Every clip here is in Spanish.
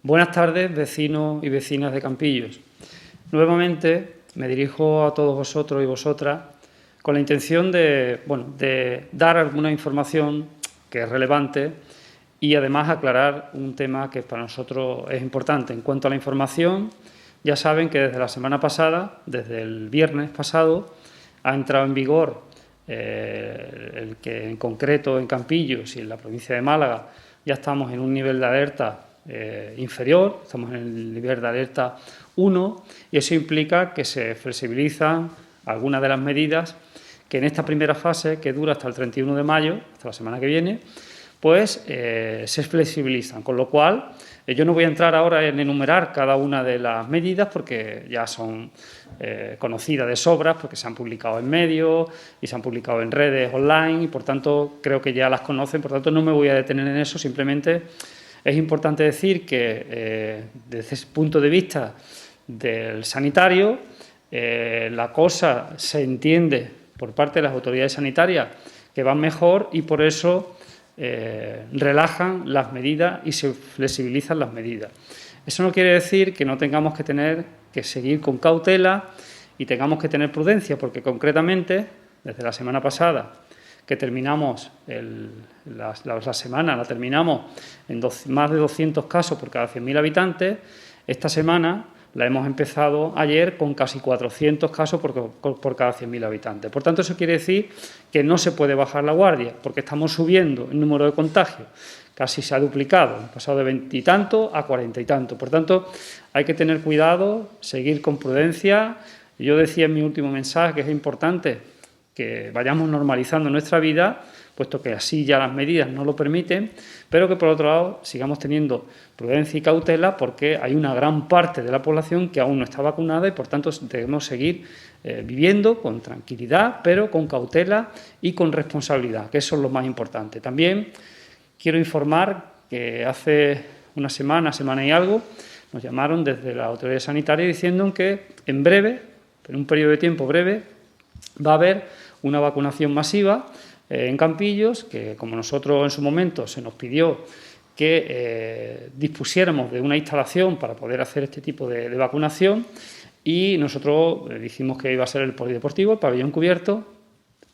Buenas tardes, vecinos y vecinas de Campillos. Nuevamente me dirijo a todos vosotros y vosotras con la intención de dar alguna información que es relevante y además aclarar un tema que para nosotros es importante. En cuanto a la información, ya saben que desde la semana pasada, desde el viernes pasado, ha entrado en vigor el que en concreto en Campillos y en la provincia de Málaga ya estamos en un nivel de alerta inferior, estamos en el nivel de alerta 1 y eso implica que se flexibilizan algunas de las medidas que en esta primera fase, que dura hasta el 31 de mayo, hasta la semana que viene, pues se flexibilizan, con lo cual yo no voy a entrar ahora en enumerar cada una de las medidas porque ya son conocidas de sobra, porque se han publicado en medios y se han publicado en redes online y, por tanto, creo que ya las conocen, por tanto, no me voy a detener en eso, simplemente es importante decir que desde ese punto de vista del sanitario, la cosa se entiende por parte de las autoridades sanitarias que van mejor y por eso relajan las medidas y se flexibilizan las medidas. Eso no quiere decir que no tengamos que tener que seguir con cautela y tengamos que tener prudencia, porque concretamente, desde la semana pasada, que terminamos la semana, la terminamos en más de 200 casos por cada 100.000 habitantes, esta semana la hemos empezado ayer con casi 400 casos por cada 100.000 habitantes. Por tanto, eso quiere decir que no se puede bajar la guardia, porque estamos subiendo el número de contagios. Casi se ha duplicado, ha pasado de 20 y tanto a 40 y tanto. Por tanto, hay que tener cuidado, seguir con prudencia. Yo decía en mi último mensaje que es importante que vayamos normalizando nuestra vida, puesto que así ya las medidas no lo permiten, pero que por otro lado sigamos teniendo prudencia y cautela porque hay una gran parte de la población que aún no está vacunada y por tanto debemos seguir viviendo con tranquilidad, pero con cautela y con responsabilidad, que eso es lo más importante. También quiero informar que hace una semana y algo, nos llamaron desde la autoridad sanitaria diciendo que en breve, en un periodo de tiempo breve, va a haber una vacunación masiva en Campillos, que como nosotros en su momento se nos pidió que dispusiéramos de una instalación para poder hacer este tipo de vacunación y nosotros dijimos que iba a ser el polideportivo, el pabellón cubierto.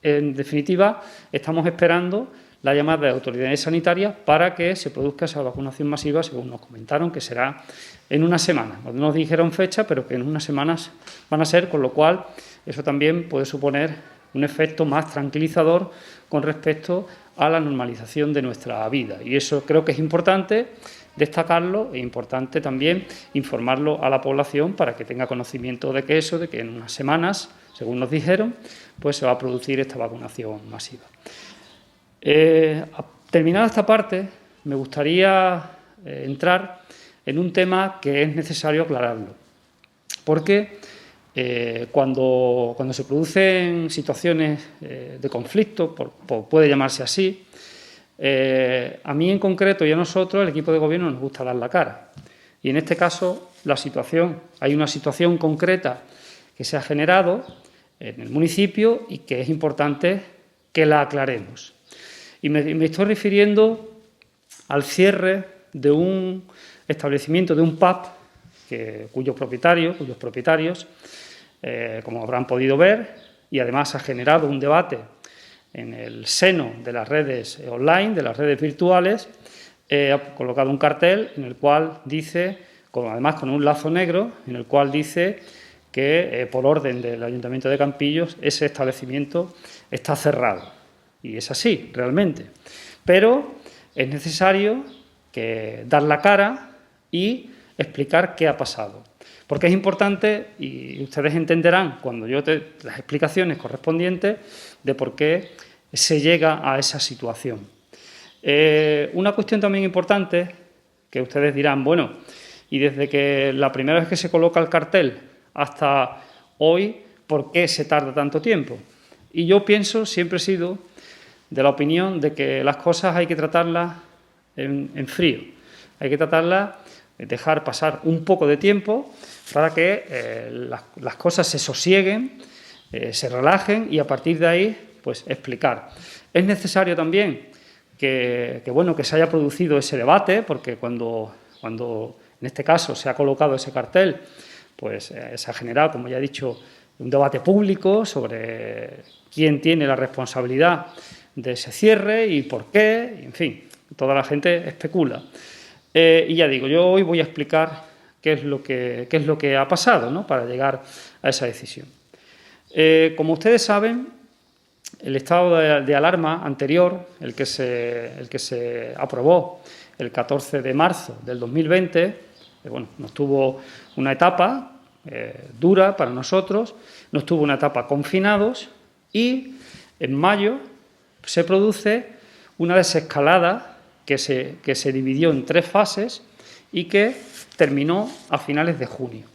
En definitiva, estamos esperando la llamada de autoridades sanitarias para que se produzca esa vacunación masiva, según nos comentaron, que será en una semana. No nos dijeron fecha, pero que en unas semanas van a ser, con lo cual eso también puede suponer un efecto más tranquilizador con respecto a la normalización de nuestra vida. Y eso creo que es importante destacarlo e importante también informarlo a la población para que tenga conocimiento de que en unas semanas, según nos dijeron, pues se va a producir esta vacunación masiva. Terminada esta parte, me gustaría entrar en un tema que es necesario aclararlo, porque cuando se producen situaciones de conflicto, puede llamarse así, a mí en concreto y a nosotros, el equipo de gobierno, nos gusta dar la cara. Y en este caso, hay una situación concreta que se ha generado en el municipio y que es importante que la aclaremos. Y me estoy refiriendo al cierre de un establecimiento, de un pub, cuyos propietarios, como habrán podido ver, y además ha generado un debate en el seno de las redes online, de las redes virtuales, ha colocado un cartel en el cual dice, además con un lazo negro, en el cual dice que por orden del Ayuntamiento de Campillos ese establecimiento está cerrado. Y es así, realmente. Pero es necesario dar la cara y explicar qué ha pasado. Porque es importante, y ustedes entenderán cuando yo las explicaciones correspondientes de por qué se llega a esa situación. Una cuestión también importante, que ustedes dirán, bueno, y desde que la primera vez que se coloca el cartel hasta hoy, ¿por qué se tarda tanto tiempo? Y yo siempre he sido de la opinión de que las cosas hay que tratarlas en frío, hay que tratarlas, dejar pasar un poco de tiempo para que las cosas se sosieguen, se relajen y a partir de ahí pues explicar. Es necesario también que se haya producido ese debate, porque cuando en este caso se ha colocado ese cartel, pues se ha generado, como ya he dicho, un debate público sobre quién tiene la responsabilidad de ese cierre y por qué, y en fin, toda la gente especula. Y ya digo, yo hoy voy a explicar qué es lo que ha pasado, ¿no?, para llegar a esa decisión. Como ustedes saben, el estado de alarma anterior, el que se aprobó el 14 de marzo del 2020, bueno, nos tuvo una etapa dura para nosotros, nos tuvo una etapa confinados y en mayo se produce una desescalada que se dividió en 3 fases y que terminó a finales de junio.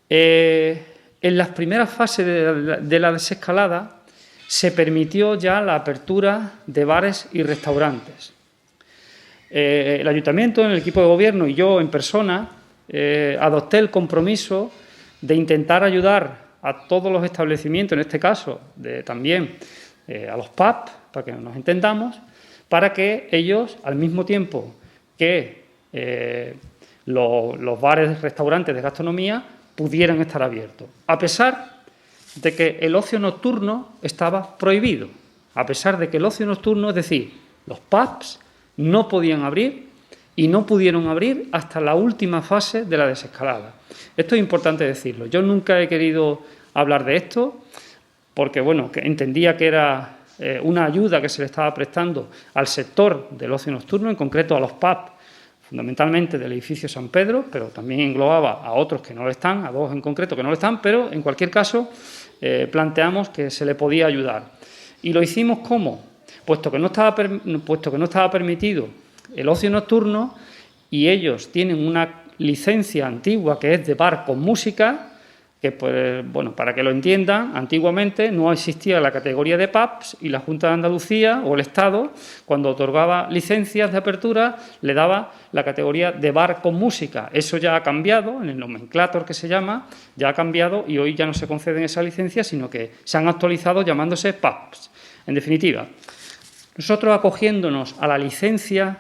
En las primeras fases de la desescalada se permitió ya la apertura de bares y restaurantes. El Ayuntamiento, en el equipo de gobierno y yo en persona, adopté el compromiso de intentar ayudar a todos los establecimientos, en este caso también a los pubs, para que nos entendamos, para que ellos, al mismo tiempo que los bares y restaurantes de gastronomía, pudieran estar abiertos, a pesar de que el ocio nocturno estaba prohibido, a pesar de que el ocio nocturno, es decir, los pubs no podían abrir y no pudieron abrir hasta la última fase de la desescalada. Esto es importante decirlo. Yo nunca he querido hablar de esto porque, bueno, que entendía que era una ayuda que se le estaba prestando al sector del ocio nocturno, en concreto a los pubs, fundamentalmente del edificio San Pedro, pero también englobaba a otros que no lo están, a 2 en concreto que no lo están, pero en cualquier caso planteamos que se le podía ayudar. ¿Y lo hicimos cómo? Puesto que no estaba permitido el ocio nocturno y ellos tienen una licencia antigua que es de bar con música, que, pues, bueno, para que lo entiendan, antiguamente no existía la categoría de pubs y la Junta de Andalucía o el Estado, cuando otorgaba licencias de apertura, le daba la categoría de bar con música. Eso ya ha cambiado, en el nomenclátor que se llama, ya ha cambiado y hoy ya no se conceden esas licencias, sino que se han actualizado llamándose pubs. En definitiva, nosotros acogiéndonos a la licencia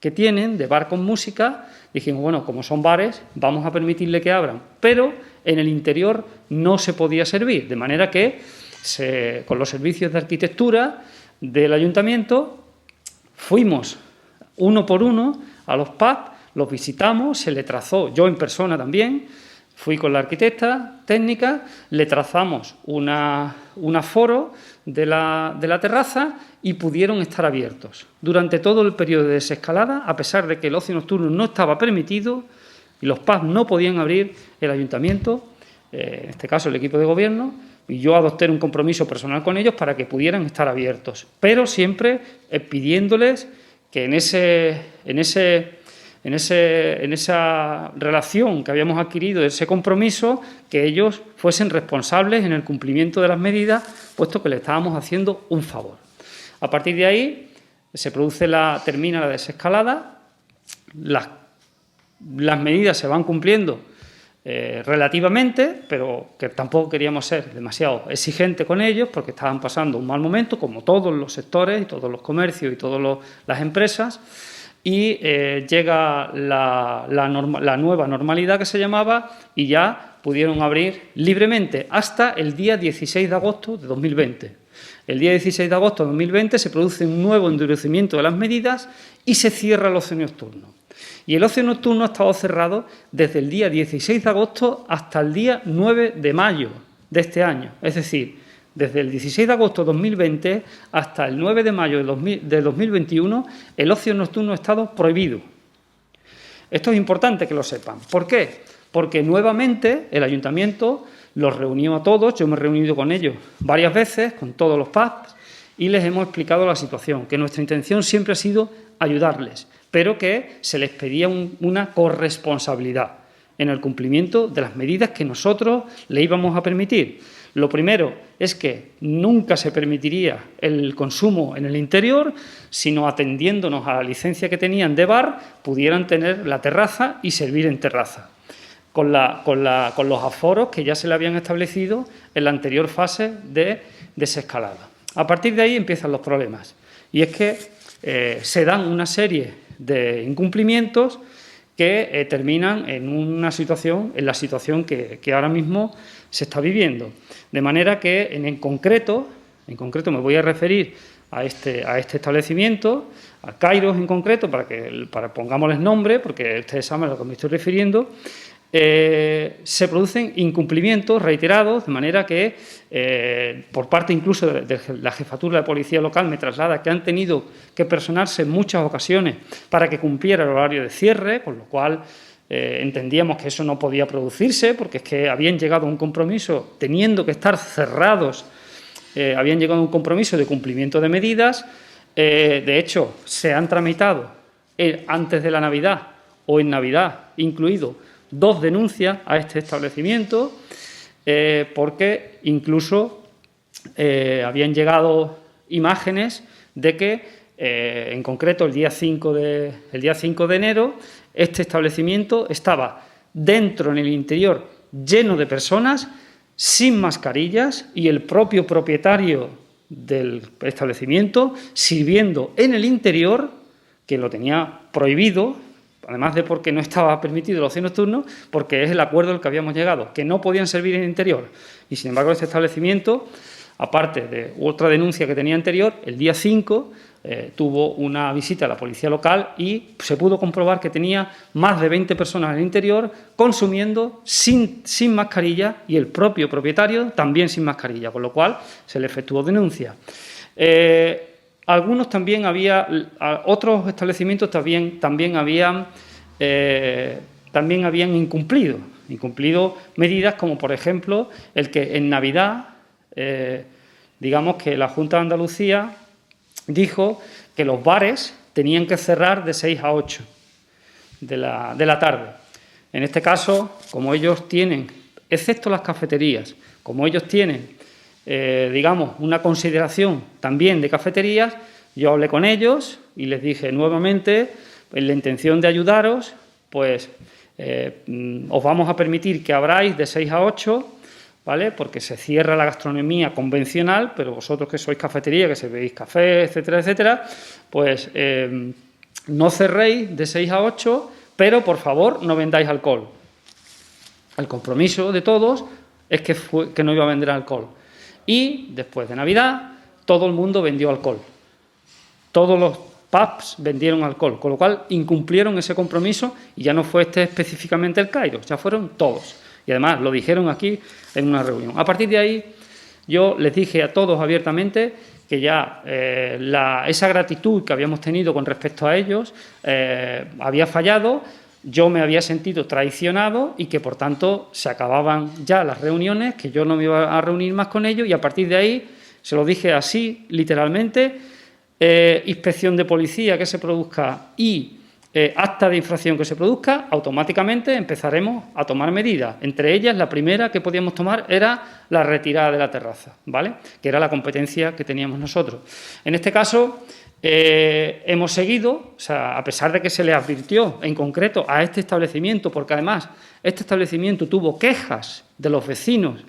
que tienen de bar con música, dijimos, bueno, como son bares, vamos a permitirle que abran, pero en el interior no se podía servir, de manera que con los servicios de arquitectura del ayuntamiento fuimos uno por uno a los pubs, los visitamos, se le trazó, yo en persona también, fui con la arquitecta técnica, le trazamos un aforo de la terraza y pudieron estar abiertos. Durante todo el periodo de desescalada, a pesar de que el ocio nocturno no estaba permitido y los pubs no podían abrir, el ayuntamiento, en este caso el equipo de gobierno, y yo adopté un compromiso personal con ellos para que pudieran estar abiertos, pero siempre pidiéndoles que en esa relación que habíamos adquirido, ese compromiso, que ellos fuesen responsables en el cumplimiento de las medidas, puesto que le estábamos haciendo un favor. A partir de ahí termina la desescalada, las medidas se van cumpliendo relativamente, pero que tampoco queríamos ser demasiado exigentes con ellos porque estaban pasando un mal momento, como todos los sectores y todos los comercios y todas las empresas, y llega la nueva normalidad que se llamaba y ya pudieron abrir libremente hasta el día 16 de agosto de 2020. El día 16 de agosto de 2020 se produce un nuevo endurecimiento de las medidas y se cierra el ocio nocturno. Y el ocio nocturno ha estado cerrado desde el día 16 de agosto hasta el día 9 de mayo de este año. Es decir, desde el 16 de agosto de 2020 hasta el 9 de mayo de 2021, el ocio nocturno ha estado prohibido. Esto es importante que lo sepan. ¿Por qué? Porque nuevamente el ayuntamiento los reunió a todos, yo me he reunido con ellos varias veces, con todos los pubs, y les hemos explicado la situación, que nuestra intención siempre ha sido ayudarles, pero que se les pedía una corresponsabilidad en el cumplimiento de las medidas que nosotros le íbamos a permitir. Lo primero es que nunca se permitiría el consumo en el interior, sino atendiéndonos a la licencia que tenían de bar, pudieran tener la terraza y servir en terraza, con los aforos que ya se le habían establecido en la anterior fase de desescalada. A partir de ahí empiezan los problemas, y es que se dan una serie de incumplimientos que terminan en la situación que ahora mismo se está viviendo. De manera que en concreto me voy a referir a este establecimiento, a Kairos en concreto, para pongámosles nombre, porque ustedes saben a lo que me estoy refiriendo. Se producen incumplimientos reiterados, de manera que por parte incluso de la jefatura de policía local me traslada que han tenido que personarse en muchas ocasiones para que cumpliera el horario de cierre, con lo cual entendíamos que eso no podía producirse, porque es que habían llegado a un compromiso, teniendo que estar cerrados, habían llegado a un compromiso de cumplimiento de medidas. De hecho, se han tramitado antes de la Navidad o en Navidad, incluido 2 denuncias a este establecimiento, porque incluso habían llegado imágenes de que, en concreto, el día 5 de enero, este establecimiento estaba dentro, en el interior, lleno de personas, sin mascarillas, y el propio propietario del establecimiento sirviendo en el interior, que lo tenía prohibido, además de porque no estaba permitido el ocio nocturno, porque es el acuerdo al que habíamos llegado, que no podían servir en el interior. Y, sin embargo, este establecimiento, aparte de otra denuncia que tenía anterior, el día 5 tuvo una visita a la policía local y se pudo comprobar que tenía más de 20 personas en el interior consumiendo sin mascarilla, y el propio propietario también sin mascarilla, con lo cual se le efectuó denuncia. Algunos también otros establecimientos también habían incumplido medidas, como por ejemplo el que en Navidad, digamos que la Junta de Andalucía dijo que los bares tenían que cerrar de 6 a 8 de la tarde. En este caso, como ellos tienen, excepto las cafeterías, como ellos tienen digamos, una consideración también de cafeterías, yo hablé con ellos y les dije nuevamente, en la intención de ayudaros, pues os vamos a permitir que abráis de 6 a 8, ¿vale? Porque se cierra la gastronomía convencional, pero vosotros que sois cafetería, que servéis café, etcétera, etcétera, pues no cerréis de 6 a 8, pero por favor no vendáis alcohol. El compromiso de todos es que no iba a vender alcohol. Y después de Navidad todo el mundo vendió alcohol. Todos los pubs vendieron alcohol, con lo cual incumplieron ese compromiso, y ya no fue específicamente el Kairos, ya fueron todos. Y además lo dijeron aquí en una reunión. A partir de ahí yo les dije a todos abiertamente que ya esa gratitud que habíamos tenido con respecto a ellos había fallado. Yo me había sentido traicionado y que, por tanto, se acababan ya las reuniones, que yo no me iba a reunir más con ellos, y a partir de ahí se lo dije así, literalmente: inspección de policía que se produzca y acta de infracción que se produzca, automáticamente empezaremos a tomar medidas. Entre ellas, la primera que podíamos tomar era la retirada de la terraza, ¿vale?, que era la competencia que teníamos nosotros. En este caso, hemos seguido, o sea, a pesar de que se le advirtió en concreto a este establecimiento, porque además este establecimiento tuvo quejas de los vecinos,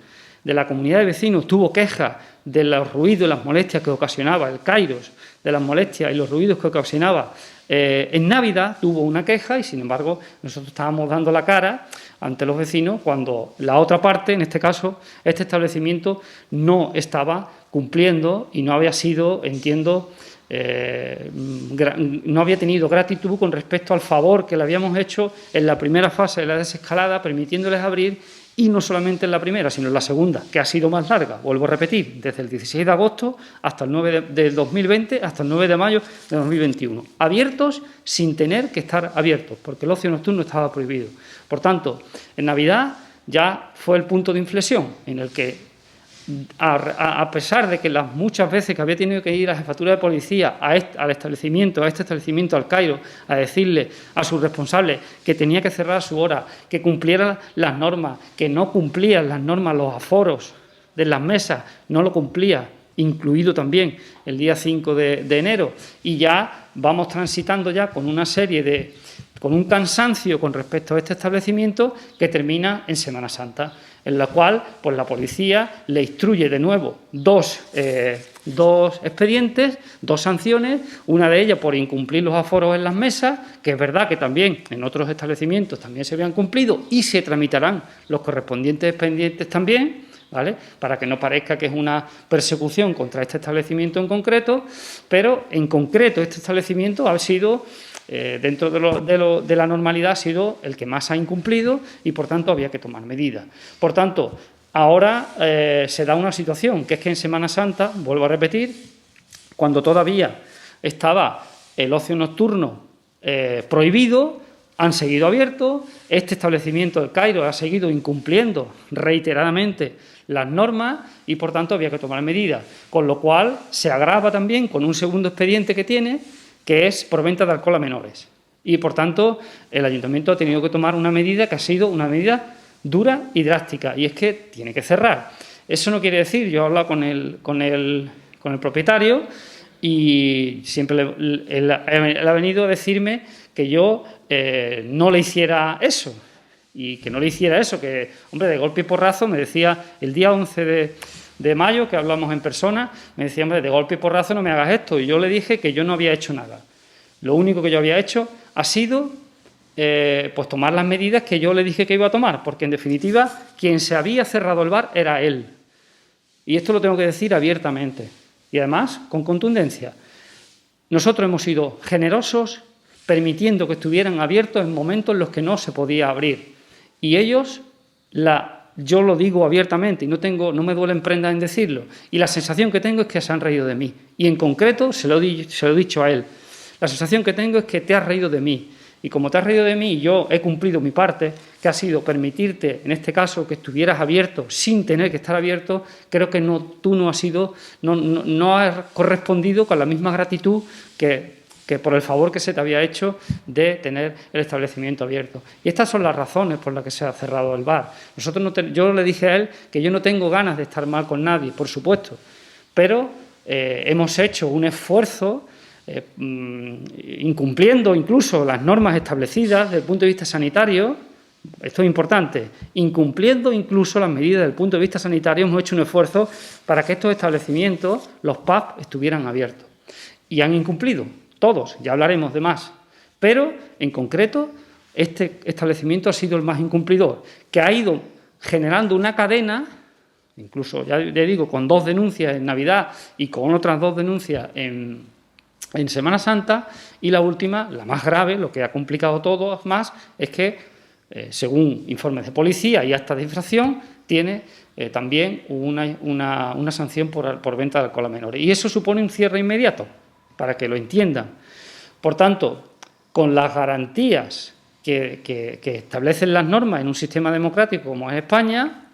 de la comunidad de vecinos, tuvo quejas de los ruidos y las molestias que ocasionaba el Kairos, de las molestias y los ruidos que ocasionaba en Navidad, tuvo una queja, y sin embargo nosotros estábamos dando la cara ante los vecinos cuando la otra parte, en este caso este establecimiento, no estaba cumpliendo y no había sido, entiendo, no había tenido gratitud con respecto al favor que le habíamos hecho en la primera fase de la desescalada, permitiéndoles abrir, y no solamente en la primera, sino en la segunda, que ha sido más larga, vuelvo a repetir, desde el 16 de agosto hasta el 9 de 2020, hasta el 9 de mayo de 2021. Abiertos sin tener que estar abiertos, porque el ocio nocturno estaba prohibido. Por tanto, en Navidad ya fue el punto de inflexión en el que, a pesar de que las muchas veces que había tenido que ir a la jefatura de policía al establecimiento, al Kairos, a decirle a sus responsables que tenía que cerrar a su hora, que cumpliera las normas, que no cumplían las normas, los aforos de las mesas, no lo cumplía, incluido también el día 5 de enero, y ya vamos transitando ya con una serie con un cansancio con respecto a este establecimiento que termina en Semana Santa, en la cual pues, la policía le instruye de nuevo dos dos expedientes, dos sanciones, una de ellas por incumplir los aforos en las mesas, que es verdad que también en otros establecimientos también se habían cumplido y se tramitarán los correspondientes expedientes también, ¿vale? Para que no parezca que es una persecución contra este establecimiento en concreto, pero en concreto este establecimiento ha sido, dentro de la normalidad, ha sido el que más ha incumplido y, por tanto, había que tomar medidas. Por tanto, ahora se da una situación, que es que en Semana Santa, vuelvo a repetir, cuando todavía estaba el ocio nocturno prohibido, han seguido abiertos, este establecimiento del Cairo ha seguido incumpliendo reiteradamente las normas y, por tanto, había que tomar medidas, con lo cual se agrava también con un segundo expediente que tiene, que es por venta de alcohol a menores. Y, por tanto, el Ayuntamiento ha tenido que tomar una medida que ha sido una medida dura y drástica, y es que tiene que cerrar. Eso no quiere decir, yo he hablado con el propietario y siempre él ha venido a decirme que yo no le hiciera eso, y que no le hiciera eso, que, hombre, de golpe y porrazo me decía el día 11 de mayo, que hablamos en persona, me decía, hombre, de golpe y porrazo no me hagas esto, y yo le dije que yo no había hecho nada. Lo único que yo había hecho ha sido pues tomar las medidas que yo le dije que iba a tomar, porque en definitiva quien se había cerrado el bar era él. Y esto lo tengo que decir abiertamente y además con contundencia. Nosotros hemos sido generosos permitiendo que estuvieran abiertos en momentos en los que no se podía abrir. Y ellos, yo lo digo abiertamente y no me duele en prenda en decirlo, y la sensación que tengo es que se han reído de mí. Y en concreto se lo he dicho a él. La sensación que tengo es que te has reído de mí. Y como te has reído de mí, yo he cumplido mi parte, que ha sido permitirte, en este caso, que estuvieras abierto sin tener que estar abierto. Creo que tú no has correspondido con la misma gratitud que por el favor que se te había hecho de tener el establecimiento abierto. Y estas son las razones por las que se ha cerrado el bar. Yo le dije a él que yo no tengo ganas de estar mal con nadie, por supuesto, pero hemos hecho un esfuerzo incumpliendo incluso las normas establecidas desde el punto de vista sanitario. Esto es importante, incumpliendo incluso las medidas desde el punto de vista sanitario, hemos hecho un esfuerzo para que estos establecimientos, los pubs, estuvieran abiertos. Y han incumplido, todos, ya hablaremos de más. Pero, en concreto, este establecimiento ha sido el más incumplidor, que ha ido generando una cadena, incluso, ya le digo, con 2 denuncias en Navidad y con otras 2 denuncias en Semana Santa, y la última, la más grave, lo que ha complicado todo más, es que, según informes de policía y actas de infracción, tiene también una sanción por venta de alcohol a menores. Y eso supone un cierre inmediato, para que lo entiendan. Por tanto, con las garantías que establecen las normas en un sistema democrático como es España,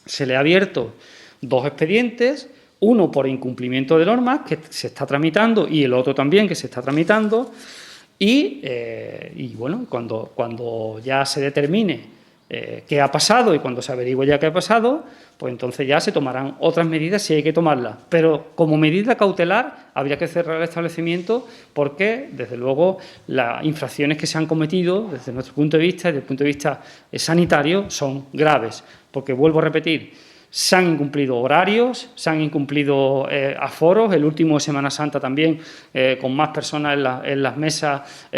se le ha abierto 2 expedientes, uno por incumplimiento de normas, que se está tramitando, y el otro también, que se está tramitando, y bueno, cuando ya se determine qué ha pasado y cuando se averigüe ya qué ha pasado, pues entonces ya se tomarán otras medidas si hay que tomarlas. Pero como medida cautelar habría que cerrar el establecimiento porque, desde luego, las infracciones que se han cometido desde nuestro punto de vista, desde el punto de vista sanitario, son graves. Porque, vuelvo a repetir, se han incumplido horarios, se han incumplido aforos, el último de Semana Santa también, con más personas en las mesas,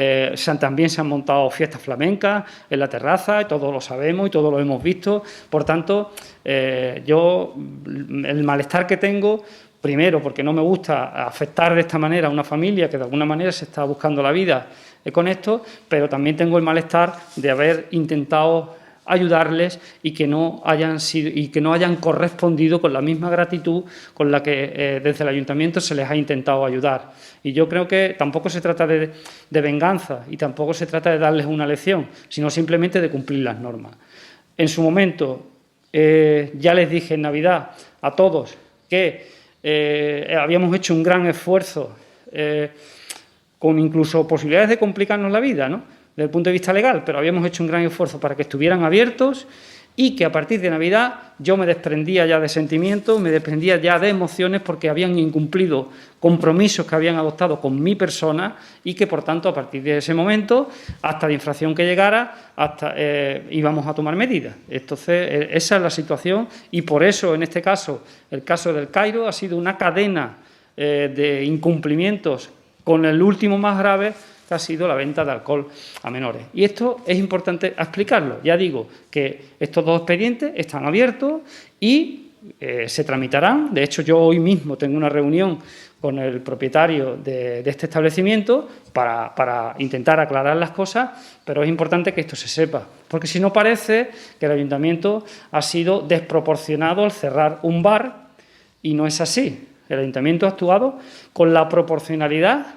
también se han montado fiestas flamencas en la terraza, y todos lo sabemos y todos lo hemos visto. Por tanto, yo el malestar que tengo, primero porque no me gusta afectar de esta manera a una familia que de alguna manera se está buscando la vida con esto, pero también tengo el malestar de haber intentado ayudarles y que no hayan correspondido con la misma gratitud con la que desde el Ayuntamiento se les ha intentado ayudar. Y yo creo que tampoco se trata de venganza y tampoco se trata de darles una lección, sino simplemente de cumplir las normas. En su momento, ya les dije en Navidad a todos que habíamos hecho un gran esfuerzo con incluso posibilidades de complicarnos la vida, ¿no?, desde el punto de vista legal, pero habíamos hecho un gran esfuerzo para que estuvieran abiertos y que a partir de Navidad yo me desprendía ya de sentimientos, me desprendía ya de emociones porque habían incumplido compromisos que habían adoptado con mi persona y que, por tanto, a partir de ese momento, hasta la infracción que llegara, íbamos a tomar medidas. Entonces, esa es la situación y por eso, en este caso, el caso del Cairo ha sido una cadena de incumplimientos, con el último más grave, que ha sido la venta de alcohol a menores. Y esto es importante explicarlo. Ya digo que estos dos expedientes están abiertos y se tramitarán. De hecho, yo hoy mismo tengo una reunión con el propietario de este establecimiento para intentar aclarar las cosas, pero es importante que esto se sepa, porque si no parece que el ayuntamiento ha sido desproporcionado al cerrar un bar, y no es así. El ayuntamiento ha actuado con la proporcionalidad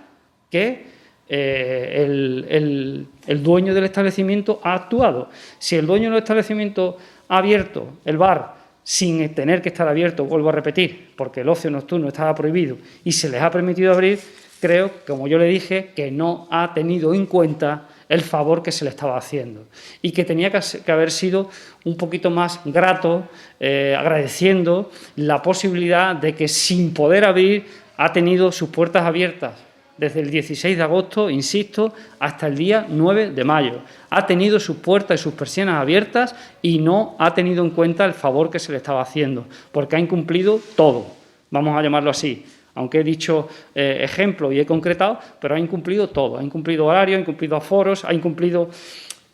que el dueño del establecimiento ha actuado. Si el dueño del establecimiento ha abierto el bar sin tener que estar abierto, vuelvo a repetir, porque el ocio nocturno estaba prohibido y se les ha permitido abrir, creo, como yo le dije, que no ha tenido en cuenta el favor que se le estaba haciendo y que tenía que haber sido un poquito más grato, agradeciendo la posibilidad de que sin poder abrir ha tenido sus puertas abiertas desde el 16 de agosto, insisto, hasta el día 9 de mayo. Ha tenido sus puertas y sus persianas abiertas y no ha tenido en cuenta el favor que se le estaba haciendo, porque ha incumplido todo, vamos a llamarlo así. Aunque he dicho ejemplos y he concretado, pero ha incumplido todo. Ha incumplido horario, ha incumplido aforos, ha incumplido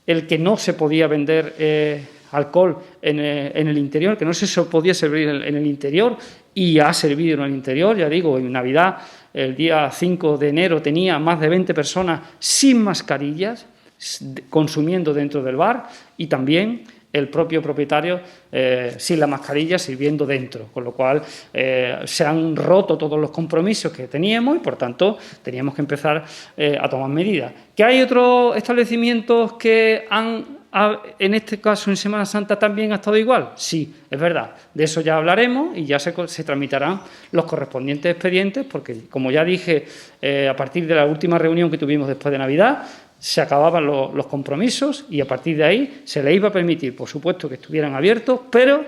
el que no se podía vender alcohol en el interior, que no se podía servir en el interior y ha servido en el interior. Ya digo, en Navidad, el día 5 de enero, tenía más de 20 personas sin mascarillas consumiendo dentro del bar y también el propio propietario sin la mascarilla sirviendo dentro, con lo cual se han roto todos los compromisos que teníamos y, por tanto, teníamos que empezar a tomar medidas. ¿Que hay otros establecimientos que en este caso en Semana Santa también ha estado igual? Sí, es verdad. De eso ya hablaremos y ya se tramitarán los correspondientes expedientes porque, como ya dije, a partir de la última reunión que tuvimos después de Navidad, se acababan los compromisos y a partir de ahí se les iba a permitir, por supuesto, que estuvieran abiertos, pero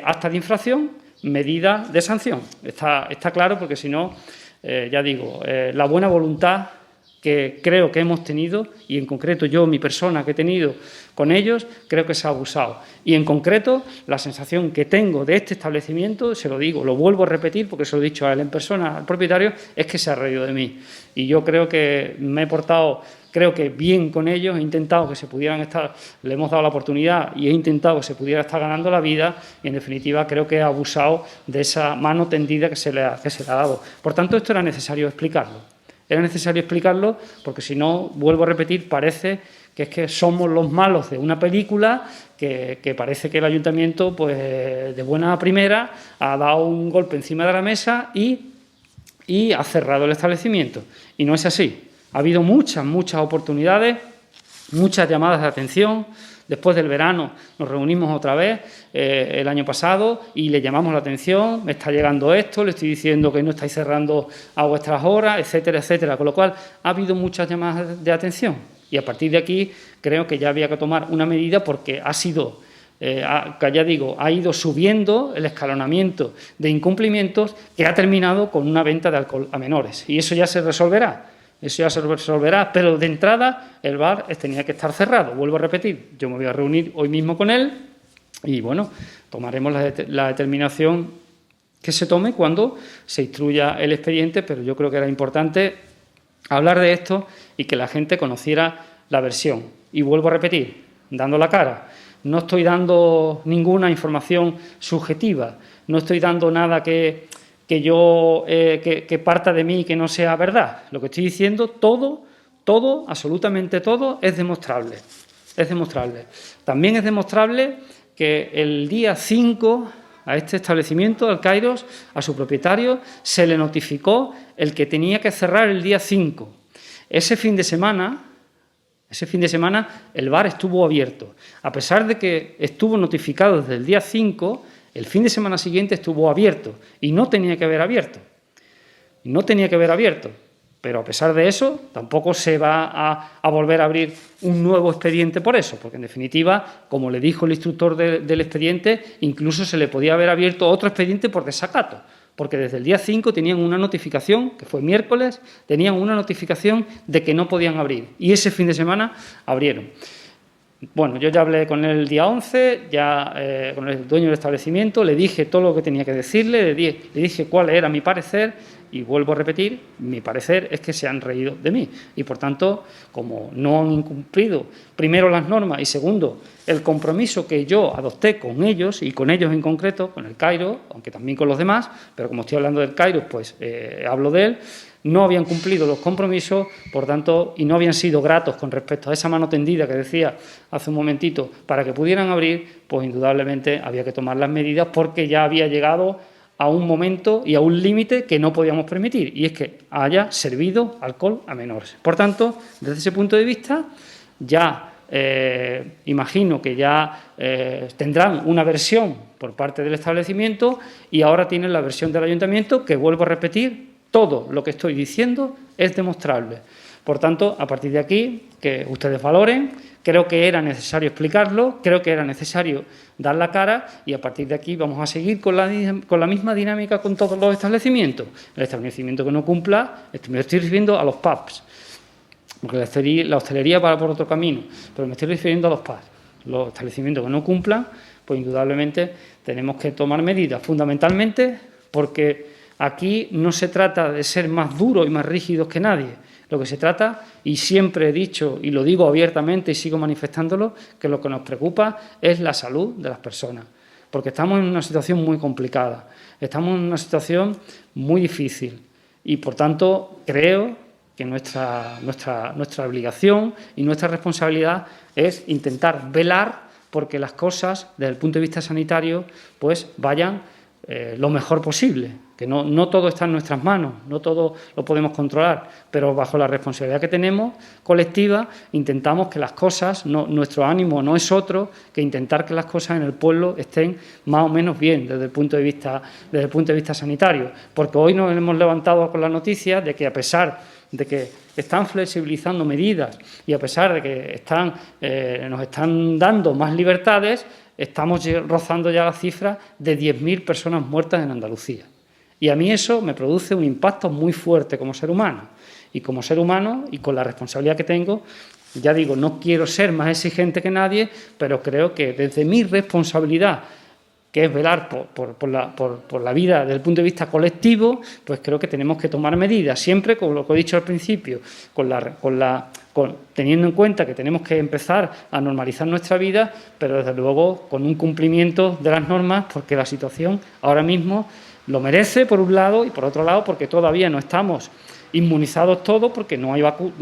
acta de infracción, medida de sanción. Está claro porque si no, ya digo, la buena voluntad que creo que hemos tenido, y en concreto yo, mi persona que he tenido con ellos, creo que se ha abusado. Y en concreto, la sensación que tengo de este establecimiento, se lo digo, lo vuelvo a repetir porque se lo he dicho a él en persona, al propietario, es que se ha reído de mí. Y yo creo que me he portado, creo que bien con ellos, he intentado que se pudieran estar, le hemos dado la oportunidad y he intentado que se pudiera estar ganando la vida y, en definitiva, creo que he abusado de esa mano tendida que se le ha dado. Por tanto, esto era necesario explicarlo. Era necesario explicarlo porque, si no, vuelvo a repetir, parece que es que somos los malos de una película que parece que el ayuntamiento, pues de buena primera, ha dado un golpe encima de la mesa y ha cerrado el establecimiento. Y no es así. Ha habido muchas oportunidades, muchas llamadas de atención. Después del verano nos reunimos otra vez el año pasado y le llamamos la atención, me está llegando esto, le estoy diciendo que no estáis cerrando a vuestras horas, etcétera, etcétera. Con lo cual, ha habido muchas llamadas de atención y a partir de aquí creo que ya había que tomar una medida porque ha sido, ya digo, ha ido subiendo el escalonamiento de incumplimientos que ha terminado con una venta de alcohol a menores. Y eso ya se resolverá. Eso ya se resolverá, pero de entrada el bar tenía que estar cerrado. Vuelvo a repetir, yo me voy a reunir hoy mismo con él y, bueno, tomaremos la determinación que se tome cuando se instruya el expediente, pero yo creo que era importante hablar de esto y que la gente conociera la versión. Y vuelvo a repetir, dando la cara, no estoy dando ninguna información subjetiva, no estoy dando nada que parta de mí y que no sea verdad. Lo que estoy diciendo, todo, absolutamente todo, es demostrable. Es demostrable. También es demostrable que el día 5 a este establecimiento, al Kairos, a su propietario, se le notificó el que tenía que cerrar el día 5. Ese fin de semana el bar estuvo abierto. A pesar de que estuvo notificado desde el día 5, el fin de semana siguiente estuvo abierto y no tenía que haber abierto. No tenía que haber abierto. Pero a pesar de eso, tampoco se va a volver a abrir un nuevo expediente por eso, porque en definitiva, como le dijo el instructor del expediente, incluso se le podía haber abierto otro expediente por desacato, porque desde el día 5 tenían una notificación, que fue miércoles, tenían una notificación de que no podían abrir y ese fin de semana abrieron. Bueno, yo ya hablé con él el día 11, con el dueño del establecimiento, le dije todo lo que tenía que decirle, le dije cuál era mi parecer y vuelvo a repetir, mi parecer es que se han reído de mí. Y, por tanto, como no han incumplido, primero, las normas y, segundo, el compromiso que yo adopté con ellos, y con ellos en concreto, con el Cairo, aunque también con los demás, pero como estoy hablando del Cairo, pues hablo de él, no habían cumplido los compromisos, por tanto, y no habían sido gratos con respecto a esa mano tendida que decía hace un momentito para que pudieran abrir, pues indudablemente había que tomar las medidas porque ya había llegado a un momento y a un límite que no podíamos permitir, y es que haya servido alcohol a menores. Por tanto, desde ese punto de vista, ya imagino que ya tendrán una versión por parte del establecimiento y ahora tienen la versión del ayuntamiento que, vuelvo a repetir, todo lo que estoy diciendo es demostrable. Por tanto, a partir de aquí, que ustedes valoren, creo que era necesario explicarlo, creo que era necesario dar la cara y a partir de aquí vamos a seguir con la misma dinámica con todos los establecimientos. El establecimiento que no cumpla, me estoy refiriendo a los pubs, porque la hostelería va por otro camino, pero me estoy refiriendo a los pubs. Los establecimientos que no cumplan, pues indudablemente tenemos que tomar medidas, fundamentalmente porque aquí no se trata de ser más duros y más rígidos que nadie. Lo que se trata, y siempre he dicho, y lo digo abiertamente y sigo manifestándolo, que lo que nos preocupa es la salud de las personas. Porque estamos en una situación muy complicada, estamos en una situación muy difícil y, por tanto, creo que nuestra obligación y nuestra responsabilidad es intentar velar porque las cosas, desde el punto de vista sanitario, pues vayan lo mejor posible, que no todo está en nuestras manos, no todo lo podemos controlar, pero bajo la responsabilidad que tenemos colectiva intentamos que las cosas, nuestro ánimo no es otro que intentar que las cosas en el pueblo estén más o menos bien desde el punto de vista sanitario, porque hoy nos hemos levantado con la noticia de que a pesar de que están flexibilizando medidas y a pesar de que nos están dando más libertades, estamos rozando ya la cifra de 10.000 personas muertas en Andalucía. Y a mí eso me produce un impacto muy fuerte como ser humano. Y como ser humano, y con la responsabilidad que tengo, ya digo, no quiero ser más exigente que nadie, pero creo que desde mi responsabilidad, que es velar por la vida desde el punto de vista colectivo, pues creo que tenemos que tomar medidas, siempre con lo que he dicho al principio, teniendo en cuenta que tenemos que empezar a normalizar nuestra vida, pero desde luego con un cumplimiento de las normas, porque la situación ahora mismo lo merece, por un lado, y por otro lado, porque todavía no estamos inmunizados todos, porque no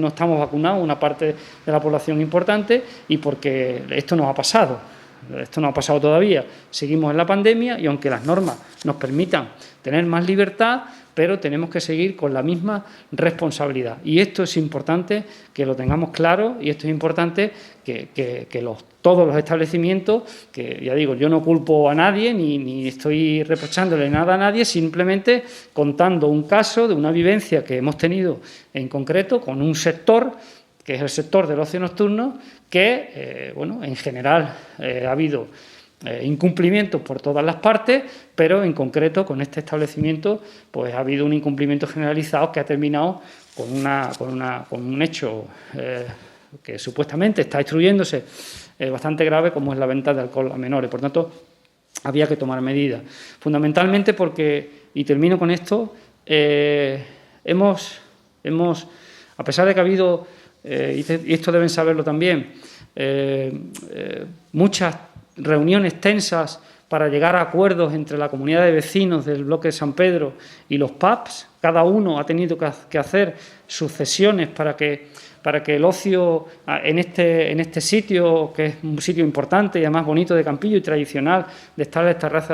estamos vacunados una parte de la población importante y porque esto nos ha pasado. Esto no ha pasado todavía, seguimos en la pandemia y aunque las normas nos permitan tener más libertad, pero tenemos que seguir con la misma responsabilidad. Y esto es importante que lo tengamos claro y esto es importante que todos los establecimientos, que ya digo, yo no culpo a nadie ni estoy reprochándole nada a nadie, simplemente contando un caso de una vivencia que hemos tenido en concreto con un sector que es el sector del ocio nocturno, que, en general ha habido incumplimientos por todas las partes, pero en concreto con este establecimiento pues ha habido un incumplimiento generalizado que ha terminado con un hecho que supuestamente está instruyéndose bastante grave, como es la venta de alcohol a menores. Por tanto, había que tomar medidas. Fundamentalmente porque, y termino con esto, hemos, a pesar de que ha habido, y esto deben saberlo también, muchas reuniones tensas para llegar a acuerdos entre la comunidad de vecinos del bloque de San Pedro y los pubs. Cada uno ha tenido que hacer sus cesiones para que el ocio en este sitio, que es un sitio importante y además bonito de Campillo y tradicional, de estar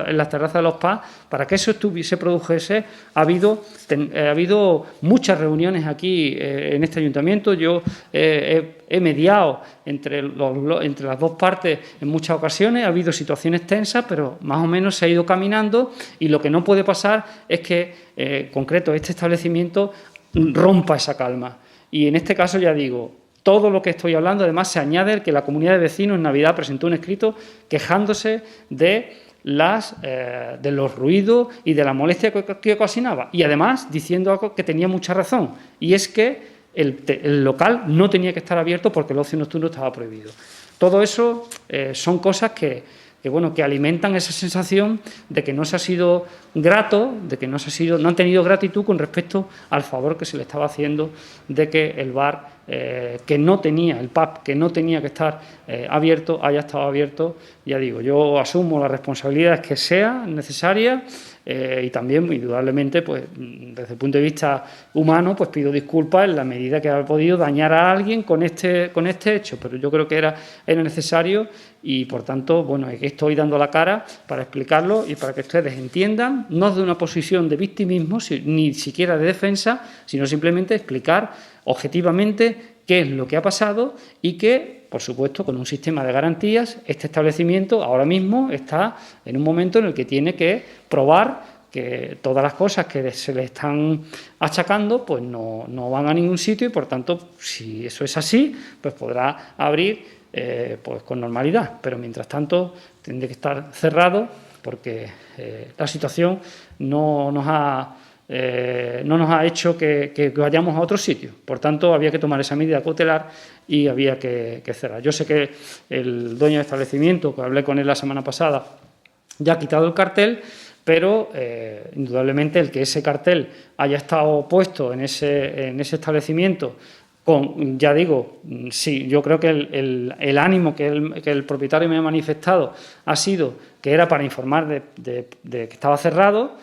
en las terrazas de los pubs, para que eso se produjese, ha habido muchas reuniones aquí en este ayuntamiento. Yo he mediado entre las dos partes en muchas ocasiones, ha habido situaciones tensas, pero más o menos se ha ido caminando y lo que no puede pasar es que, en concreto, este establecimiento rompa esa calma. Y en este caso, ya digo, todo lo que estoy hablando, además se añade que la comunidad de vecinos en Navidad presentó un escrito quejándose de los ruidos y de la molestia que ocasionaba. Y además diciendo algo que tenía mucha razón, y es que el local no tenía que estar abierto porque el ocio nocturno estaba prohibido. Todo eso son cosas que bueno, que alimentan esa sensación de que no se ha sido grato, de que no han tenido gratitud con respecto al favor que se le estaba haciendo de que el bar que no tenía, el pub que no tenía que estar abierto, haya estado abierto. Ya digo, yo asumo las responsabilidades que sean necesarias y también, indudablemente, pues desde el punto de vista humano, pues pido disculpas en la medida que ha podido dañar a alguien con este hecho, pero yo creo que era necesario y, por tanto, bueno, estoy dando la cara para explicarlo y para que ustedes entiendan, no de una posición de victimismo, ni siquiera de defensa, sino simplemente explicar objetivamente qué es lo que ha pasado y que, por supuesto, con un sistema de garantías, este establecimiento ahora mismo está en un momento en el que tiene que probar que todas las cosas que se le están achacando pues no van a ningún sitio y, por tanto, si eso es así, pues podrá abrir pues con normalidad. Pero, mientras tanto, tendrá que estar cerrado porque la situación no nos ha hecho que vayamos a otro sitio. Por tanto, había que tomar esa medida cautelar y había que cerrar. Yo sé que el dueño del establecimiento, que hablé con él la semana pasada, ya ha quitado el cartel, pero indudablemente el que ese cartel haya estado puesto en ese establecimiento ya digo, sí, yo creo que el ánimo que el propietario me ha manifestado ha sido que era para informar de que estaba cerrado.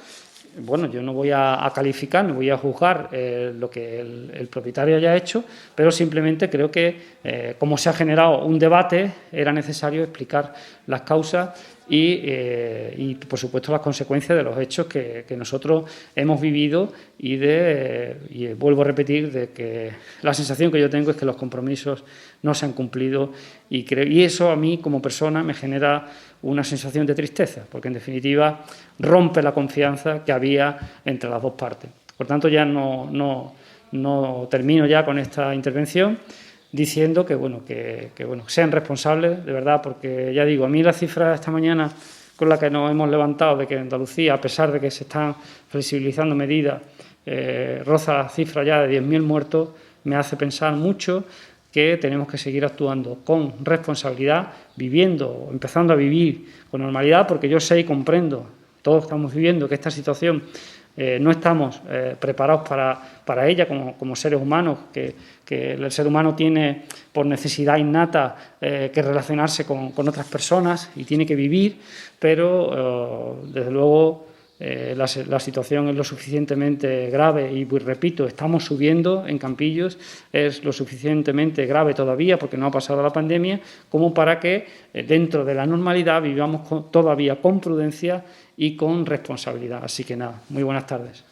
Bueno, yo no voy a calificar, no voy a juzgar lo que el propietario haya hecho, pero simplemente creo que, como se ha generado un debate, era necesario explicar las causas y por supuesto, las consecuencias de los hechos que nosotros hemos vivido y vuelvo a repetir, de que la sensación que yo tengo es que los compromisos no se han cumplido y eso a mí, como persona, me genera una sensación de tristeza, porque, en definitiva, rompe la confianza que había entre las dos partes. Por tanto, ya no termino ya con esta intervención diciendo que sean responsables, de verdad, porque, ya digo, a mí la cifra esta mañana con la que nos hemos levantado de que en Andalucía, a pesar de que se están flexibilizando medidas, roza la cifra ya de 10.000 muertos, me hace pensar mucho que tenemos que seguir actuando con responsabilidad, empezando a vivir con normalidad, porque yo sé y comprendo, todos estamos viviendo que esta situación no estamos preparados para ella como seres humanos, que el ser humano tiene por necesidad innata que relacionarse con otras personas y tiene que vivir, pero desde luego la situación es lo suficientemente grave y, repito, estamos subiendo en Campillos, es lo suficientemente grave todavía porque no ha pasado la pandemia como para que dentro de la normalidad vivamos todavía con prudencia y con responsabilidad. Así que nada, muy buenas tardes.